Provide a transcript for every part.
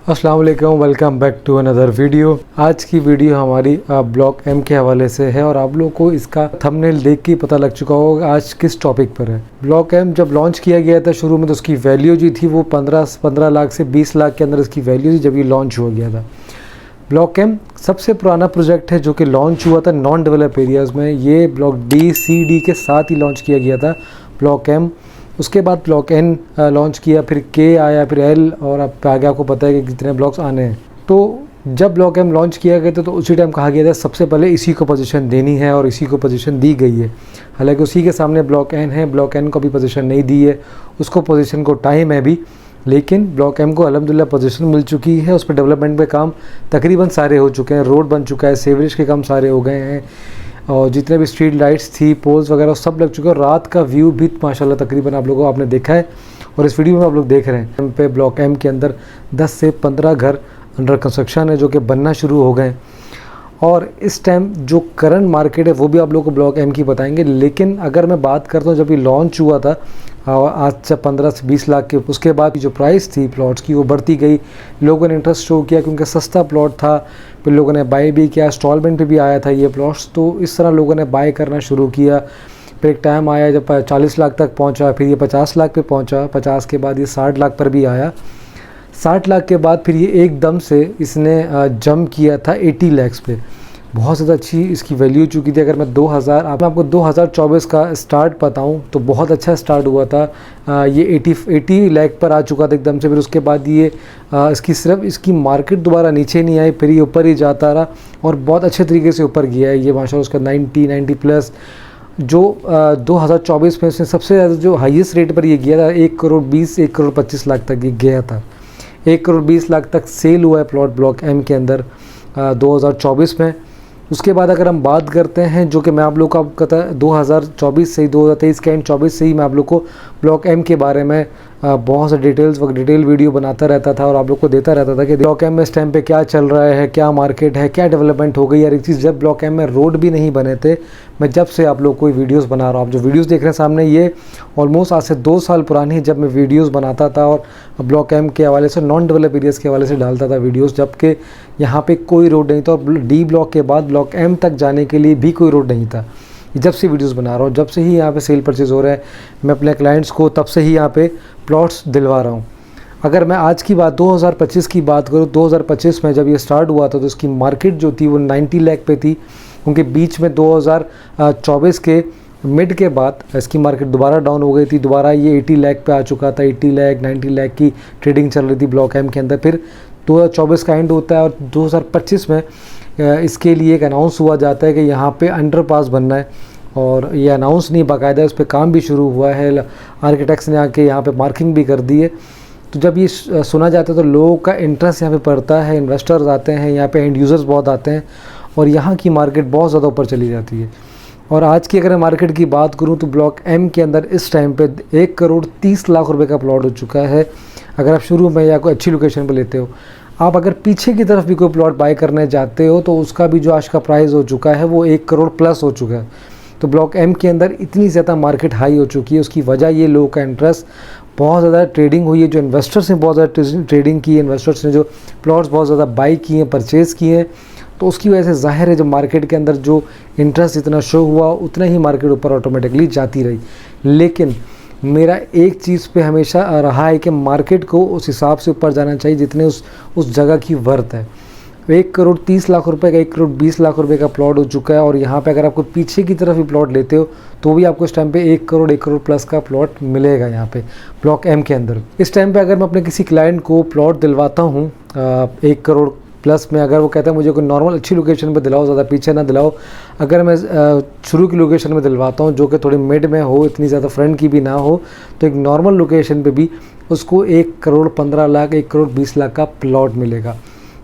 अस्सलाम वालेकुम, welcome back to another video. आज की वीडियो हमारी ब्लॉक एम के हवाले से है और आप लोगों को इसका थंबनेल देख के पता लग चुका होगा आज किस टॉपिक पर है। ब्लॉक एम जब लॉन्च किया गया था शुरू में तो उसकी वैल्यू जो थी वो 15 लाख से 20 लाख के अंदर इसकी वैल्यू थी जब ये लॉन्च हो गया था। ब्लॉक एम सबसे पुराना प्रोजेक्ट है जो कि लॉन्च हुआ था नॉन डेवलप एरियाज़ में। ये ब्लॉक डी सी डी के साथ ही लॉन्च किया गया था ब्लॉक एम। उसके बाद ब्लॉक एन लॉन्च किया, फिर के आया, फिर एल, और अब आगे आपको पता है कि कितने ब्लॉक्स आने हैं। तो जब ब्लॉक एम लॉन्च किया गया था तो उसी टाइम कहा गया था सबसे पहले इसी को पोजीशन देनी है और इसी को पोजीशन दी गई है। हालांकि उसी के सामने ब्लॉक एन है, ब्लॉक एन को भी पोजीशन नहीं दी है, उसको पोजीशन को टाइम है भी, लेकिन ब्लॉक एम को अल्हम्दुलिल्लाह पोजीशन मिल चुकी है। उस पर डेवलपमेंट पे काम तकरीबन सारे हो चुके हैं, रोड बन चुका है, सीवरेज के काम सारे हो गए हैं और जितने भी स्ट्रीट लाइट्स थी, पोल्स वगैरह सब लग चुके हैं। और रात का व्यू भी माशाल्लाह तकरीबन आप लोगों को आपने देखा है और इस वीडियो में आप लोग देख रहे हैं। पे ब्लॉक एम के अंदर 10 से 15 घर अंडर कंस्ट्रक्शन है जो कि बनना शुरू हो गए और इस टाइम जो करंट मार्केट है वो भी आप लोगों को ब्लॉक एम की बताएंगे। लेकिन अगर मैं बात करता हूँ जब ये लॉन्च हुआ था आज से 15 से 20 लाख के, उसके बाद जो प्राइस थी प्लॉट्स की वो बढ़ती गई। लोगों ने इंटरेस्ट शो किया क्योंकि सस्ता प्लॉट था, फिर लोगों ने बाय भी किया, इंस्टॉलमेंट पे भी आया था ये प्लॉट्स, तो इस तरह लोगों ने बाय करना शुरू किया। फिर एक टाइम आया जब 40 लाख तक पहुंचा, फिर ये 50 लाख पे पहुंचा, 50 के बाद ये 60 लाख पर भी आया, 60 लाख के बाद फिर ये एकदम से इसने जंप किया था 80 लाख पे। बहुत ज़्यादा अच्छी इसकी वैल्यू चुकी थी। अगर मैं आपको 2024 का स्टार्ट बताऊं तो बहुत अच्छा स्टार्ट हुआ था। ये 80 लाख पर आ चुका था एकदम से। फिर उसके बाद ये इसकी मार्केट दोबारा नीचे नहीं आई, फिर ये ऊपर ही जाता रहा और बहुत अच्छे तरीके से ऊपर गया है ये माशाल्लाह। उसका 90 प्लस जो 2024 में इसने सबसे ज़्यादा जो हाईएस्ट रेट पर ये गया था 1 करोड़ 20, 1 करोड़ 25 लाख तक ये गया था। 1 करोड़ 20 लाख तक सेल हुआ है प्लॉट ब्लॉक एम के अंदर 2024 में। उसके बाद अगर हम बात करते हैं जो कि मैं आप लोग को कहता 2024 से ही 2023 के एंड 24 से ही मैं आप लोग को ब्लॉक एम के बारे में बहुत से डिटेल वीडियो बनाता रहता था और आप लोग को देता रहता था कि ब्लॉक एम में इस टाइम पे क्या चल रहा है, क्या मार्केट है, क्या डेवलपमेंट हो गई। यार एक चीज़, जब ब्लॉक एम में रोड भी नहीं बने थे, मैं जब से आप लोग को वीडियोस बना रहा हूँ। आप जो वीडियोस देख रहे हैं सामने ये ऑलमोस्ट आज से 2 साल पुरानी है जब मैं वीडियोस बनाता था और ब्लॉक एम के हवाले से, नॉन डेवलप एरियाज़ के हवाले से डालता था वीडियोस, जबकि यहाँ पे कोई रोड नहीं था और डी ब्लॉक के बाद ब्लॉक एम तक जाने के लिए भी कोई रोड नहीं था। जब से वीडियोस बना रहा हूँ, जब से ही यहाँ पे सेल परचेज़ हो रहा है, मैं अपने क्लाइंट्स को तब से ही यहाँ पे प्लॉट्स दिलवा रहा हूँ। अगर मैं आज की बात 2025 की बात करूँ, 2025 में जब ये स्टार्ट हुआ था तो इसकी मार्केट जो थी वो 90 लाख पे थी, क्योंकि बीच में 2024 के मिड के बाद इसकी मार्केट दोबारा डाउन हो गई थी। दोबारा ये 80 लाख पे आ चुका था, 80 लाख 90 लाख की ट्रेडिंग चल रही थी ब्लॉक एम के अंदर। फिर 2024 का एंड होता है और 2025 में इसके लिए एक अनाउंस हुआ जाता है कि यहाँ पे अंडरपास बनना है और ये अनाउंस नहीं, बाकायदा उस पर काम भी शुरू हुआ है। आर्किटेक्ट्स ने आके यहाँ पे मार्किंग भी कर दी है। तो जब ये सुना जाता है तो लोगों का इंटरेस्ट यहाँ पे पड़ता है, इन्वेस्टर्स आते हैं यहाँ पे, एंड यूज़र्स बहुत आते हैं और यहाँ की मार्केट बहुत ज़्यादा ऊपर चली जाती है। और आज की अगर मैं मार्केट की बात करूँ तो ब्लॉक एम के अंदर इस टाइम पे 1 करोड़ 30 लाख रुपए का प्लॉट हो चुका है। अगर आप शुरू में या कोई अच्छी लोकेशन पर लेते हो, आप अगर पीछे की तरफ भी कोई प्लॉट बाय करने जाते हो तो उसका भी जो आज का प्राइस हो चुका है वो 1 करोड़ प्लस हो चुका है। तो ब्लॉक एम के अंदर इतनी ज़्यादा मार्केट हाई हो चुकी है, उसकी वजह ये लोगों का इंटरेस्ट, बहुत ज़्यादा ट्रेडिंग हुई है, जो इन्वेस्टर्स ने बहुत ज़्यादा ट्रेडिंग की है, इन्वेस्टर्स ने जो प्लॉट्स बहुत ज़्यादा बाई किए हैं, परचेज़ किए हैं, तो उसकी वजह से जाहिर है जो मार्केट के अंदर जो इंटरेस्ट इतना शो हुआ उतना ही मार्केट ऊपर ऑटोमेटिकली जाती रही। लेकिन मेरा एक चीज़ पे हमेशा रहा है कि मार्केट को उस हिसाब से ऊपर जाना चाहिए जितने उस जगह की वर्थ है। 1 करोड़ 30 लाख रुपए का 1 करोड़ 20 लाख रुपए का प्लॉट हो चुका है और यहाँ पे अगर आपको पीछे की तरफ भी प्लॉट लेते हो तो भी आपको इस टाइम पे 1 करोड़ प्लस का प्लॉट मिलेगा यहाँ पे ब्लॉक एम के अंदर। इस टाइम पे अगर मैं अपने किसी क्लाइंट को प्लॉट दिलवाता हूँ 1 करोड़ प्लस में, अगर वो कहता है मुझे कोई नॉर्मल अच्छी लोकेशन पे दिलाओ, ज़्यादा पीछे ना दिलाओ, अगर मैं शुरू की लोकेशन में दिलवाता हूँ जो कि थोड़ी मिड में हो, इतनी ज़्यादा फ्रंट की भी ना हो, तो एक नॉर्मल लोकेशन पे भी उसको 1 करोड़ 15 लाख 1 करोड़ 20 लाख का प्लॉट मिलेगा।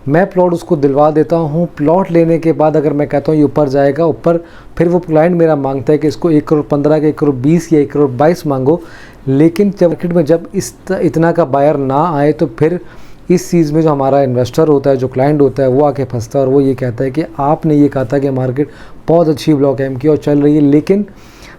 मैं प्लॉट उसको दिलवा देता हूँ। प्लॉट लेने के बाद अगर मैं कहता हूँ ये ऊपर जाएगा, ऊपर फिर वो क्लाइंट मेरा मांगता है कि इसको 1 करोड़ 15 का 1 करोड़ 20 या 1 करोड़ 22 मांगो, लेकिन जब मार्केट में जब इतना का बायर ना आए तो फिर इस चीज़ में जो हमारा इन्वेस्टर होता है, जो क्लाइंट होता है, वो आके फंसता है और वो ये कहता है कि आपने ये कहा था कि मार्केट बहुत अच्छी ब्लॉक एम की और चल रही है, लेकिन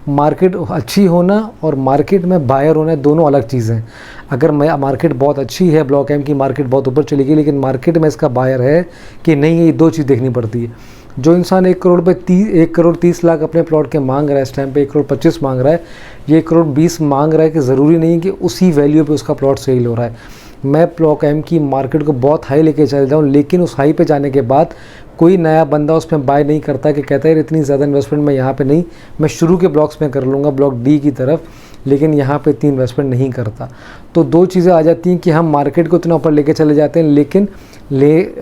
मार्केट अच्छी होना और मार्केट में बायर होना दोनों अलग चीज़ें हैं। अगर मार्केट बहुत अच्छी है, ब्लॉक एम की मार्केट बहुत ऊपर चली गई, लेकिन मार्केट में इसका बायर है कि नहीं, ये दो चीज़ देखनी पड़ती है। जो इंसान 1 करोड़ पे 1 करोड़ 30 लाख अपने प्लॉट के मांग रहा है, इस टाइम पे 1 करोड़ 25 मांग रहा है, ये 1 करोड़ 20 मांग रहा है, कि ज़रूरी नहीं कि उसी वैल्यू पे उसका प्लॉट सेल हो रहा है। मैं ब्लॉक एम की मार्केट को बहुत हाई लेके चल जाऊँ, लेकिन उस हाई पे जाने के बाद कोई नया बंदा उसमें बाय नहीं करता, कि कहता है इतनी ज़्यादा इन्वेस्टमेंट मैं यहाँ पे नहीं, मैं शुरू के ब्लॉक्स में कर लूँगा, ब्लॉक डी की तरफ, लेकिन यहाँ पे इतनी इन्वेस्टमेंट नहीं करता। तो दो चीज़ें आ जाती हैं कि हम मार्केट को इतना ऊपर लेके चले जाते हैं, लेकिन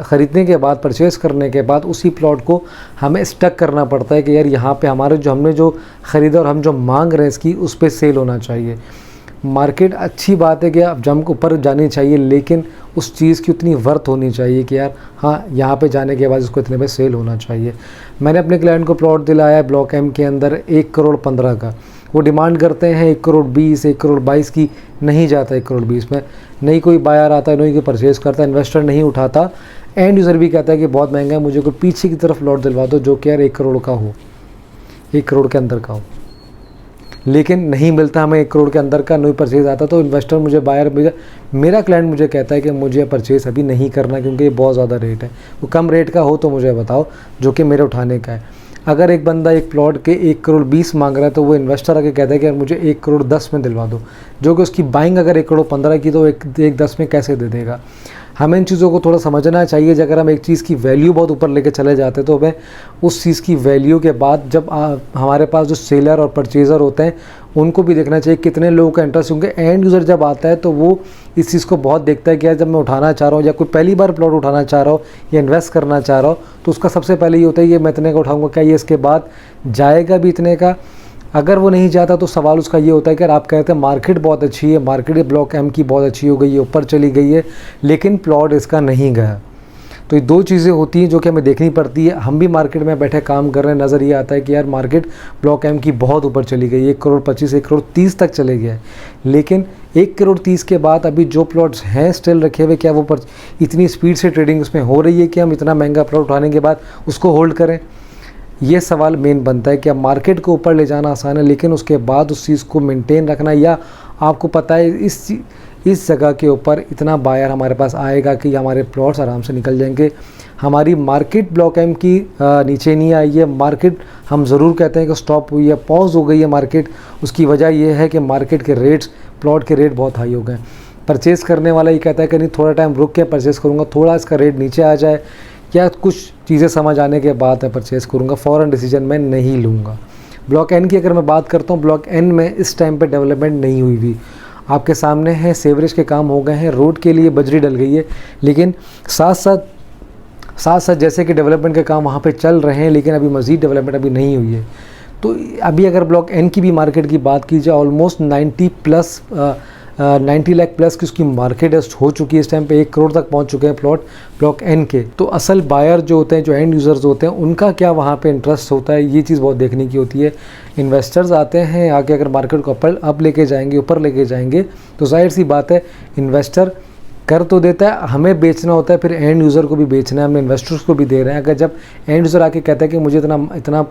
ख़रीदने के बाद, परचेज़ करने के बाद उसी प्लॉट को हमें स्टक करना पड़ता है कि यार यहाँ पे हमारे हमने जो ख़रीदा और हम जो मांग रहे हैं इसकी, उस पर सेल होना चाहिए। मार्केट अच्छी बात है कि अब जंप ऊपर जानी चाहिए, लेकिन उस चीज़ की उतनी वर्थ होनी चाहिए कि यार हाँ, यहाँ पे जाने के बाद इसको इतने पे सेल होना चाहिए। मैंने अपने क्लाइंट को प्लॉट दिलाया है ब्लॉक एम के अंदर 1 करोड़ 15 का, वो डिमांड करते हैं 1 करोड़ 20, 1 करोड़ 22 की, नहीं जाता 1 करोड़ 20 में, नहीं कोई बायर आता, नहीं कोई परचेज़ करता, इन्वेस्टर नहीं उठाता, एंड यूज़र भी कहता है कि बहुत महंगा है, मुझे कोई पीछे की तरफ प्लॉट दिलवा दो जो कि यार 1 करोड़ का हो, 1 करोड़ के अंदर का हो, लेकिन नहीं मिलता हमें 1 करोड़ के अंदर का, नहीं परचेज़ आता। तो इन्वेस्टर मुझे, बायर मेरा क्लाइंट मुझे कहता है कि मुझे परचेज़ अभी नहीं करना, क्योंकि ये बहुत ज़्यादा रेट है। वो कम रेट का हो तो मुझे बताओ, जो कि मेरे उठाने का है। अगर एक बंदा एक प्लॉट के 1 करोड़ 20 मांग रहा है, तो वो इन्वेस्टर आके कहता है कि यार मुझे 1 करोड़ 10 में दिलवा दो, जो कि उसकी बाइंग अगर 1 करोड़ 15 की, तो 1 10 में कैसे दे देगा। हमें इन चीज़ों को थोड़ा समझना चाहिए। अगर हम एक चीज़ की वैल्यू बहुत ऊपर लेके चले जाते हैं, तो हमें उस चीज़ की वैल्यू के बाद जब हमारे पास जो सेलर और परचेज़र होते हैं, उनको भी देखना चाहिए कितने लोगों का इंटरेस्ट होंगे। एंड यूज़र जब आता है तो वो इस चीज़ को बहुत देखता है कि यार जब मैं उठाना चाह रहा हूँ, या कोई पहली बार प्लॉट उठाना चाह रहा हो या इन्वेस्ट करना चाह रहा हो, तो उसका सबसे पहले ये होता है कि मैं इतने का उठाऊँगा, क्या ये इसके बाद जाएगा भी इतने का। अगर वो नहीं जाता तो सवाल उसका ये होता है कि आप कहते हैं मार्केट बहुत अच्छी है, मार्केट ब्लॉक एम की बहुत अच्छी हो गई है, ऊपर चली गई है, लेकिन प्लॉट इसका नहीं गया। तो ये दो चीज़ें होती हैं जो कि हमें देखनी पड़ती है। हम भी मार्केट में बैठे काम कर रहे हैं, नज़र ये आता है कि यार मार्केट ब्लॉक एम की बहुत ऊपर चली गई, 1 करोड़ 25, 1 करोड़ 30 तक चले गया है, लेकिन 1 करोड़ 30 के बाद अभी जो प्लॉट्स हैं स्टिल रखे हुए, क्या वो इतनी स्पीड से ट्रेडिंग उसमें हो रही है कि हम इतना महंगा प्लॉट उठाने के बाद उसको होल्ड करें। ये सवाल मेन बनता है कि अब मार्केट को ऊपर ले जाना आसान है, लेकिन उसके बाद उस चीज़ को मेंटेन रखना, या आपको पता है इस जगह के ऊपर इतना बायर हमारे पास आएगा कि हमारे प्लॉट्स आराम से निकल जाएंगे। हमारी मार्केट ब्लॉक एम की नीचे नहीं आई है, मार्केट हम ज़रूर कहते हैं कि स्टॉप हुई है, पॉज हो गई है मार्केट। उसकी वजह यह है कि मार्केट के रेट्स, प्लॉट के रेट बहुत हाई हो गए। परचेज़ करने वाला ये कहता है कि नहीं, थोड़ा टाइम रुक के परचेज़ करूँगा, थोड़ा इसका रेट नीचे आ जाए, क्या कुछ चीज़ें समझ आने के बाद मैं परचेज़ करूँगा, फ़ौरन डिसीजन मैं नहीं लूँगा। ब्लॉक एन की अगर मैं बात करता हूँ, ब्लॉक एन में इस टाइम पे डेवलपमेंट नहीं हुई हुई, आपके सामने है, सीवरेज के काम हो गए हैं, रोड के लिए बजरी डल गई है, लेकिन साथ साथ जैसे कि डेवलपमेंट के काम वहाँ पे चल रहे हैं, लेकिन अभी मज़ीद डेवलपमेंट अभी नहीं हुई है। तो अभी अगर ब्लॉक एन की भी मार्केट की बात की जाए, ऑलमोस्ट 90 लाख प्लस की उसकी मार्केट हो चुकी है। इस टाइम पे 1 करोड़ तक पहुंच चुके हैं प्लॉट ब्लॉक एन के। तो असल बायर जो होते हैं, जो एंड यूज़र्स होते हैं, उनका क्या वहाँ पे इंटरेस्ट होता है, ये चीज़ बहुत देखने की होती है। इन्वेस्टर्स आते हैं आगे, अगर मार्केट को अप लेके जाएंगे, ऊपर लेके जाएंगे, तो जाहिर सी बात है इन्वेस्टर कर तो देता है, हमें बेचना होता है, फिर एंड यूज़र को भी बेचना है, हम इन्वेस्टर्स को भी दे रहे हैं। अगर जब एंड यूज़र आके कहता है कि मुझे इतना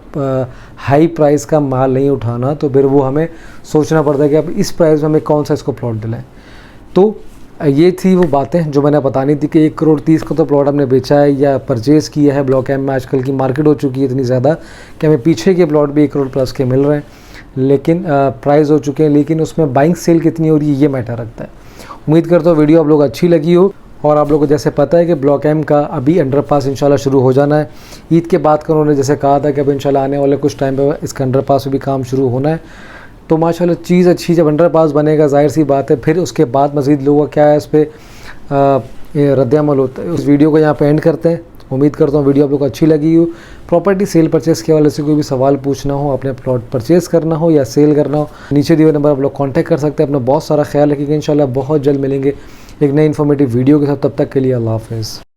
हाई प्राइस का माल नहीं उठाना, तो फिर वो हमें सोचना पड़ता है कि अब इस प्राइस में हमें कौन सा इसको प्लॉट दिलाएं। तो ये थी वो बातें जो मैंने बतानी थी कि 1 करोड़ 30 का तो प्लॉट हमने बेचा है या परचेज़ किया है ब्लॉक एम में। आजकल की मार्केट हो चुकी है इतनी ज़्यादा कि हमें पीछे के प्लॉट भी 1 करोड़ प्लस के मिल रहे हैं, लेकिन प्राइस हो चुके हैं, लेकिन उसमें बाइंग सेल कितनी हो रही है, ये मैटर रखता है। उम्मीद करता हूँ वीडियो आप लोग अच्छी लगी हो। और आप लोगों को जैसे पता है कि ब्लॉक एम का अभी अंडरपास इंशाल्लाह शुरू हो जाना है। ईद के बाद का उन्होंने जैसे कहा था कि अब इंशाल्लाह आने वाले कुछ टाइम पे इसका अंडरपास भी काम शुरू होना है। तो माशाल्लाह चीज़ अच्छी, जब अंडरपास बनेगा जाहिर सी बात है फिर उसके बाद मज़ीद लोगों का क्या है इस पर रद्द-ए-अमल होता है। उस वीडियो को यहाँ पे एंड करते हैं। उम्मीद करता हूँ वीडियो आप लोग को अच्छी लगी हो। प्रॉपर्टी सेल परचेज़ के हवाले से कोई भी सवाल पूछना हो, अपने प्लॉट परचेज़ करना हो या सेल करना हो, नीचे दिए हुए नंबर आप लोग कांटेक्ट कर सकते हैं। अपना बहुत सारा ख्याल रखिएगा। इंशाल्लाह बहुत जल्द मिलेंगे एक नई इन्फॉर्मेटिव वीडियो के साथ। तब तक के लिए अल्लाह हाफ़िज़।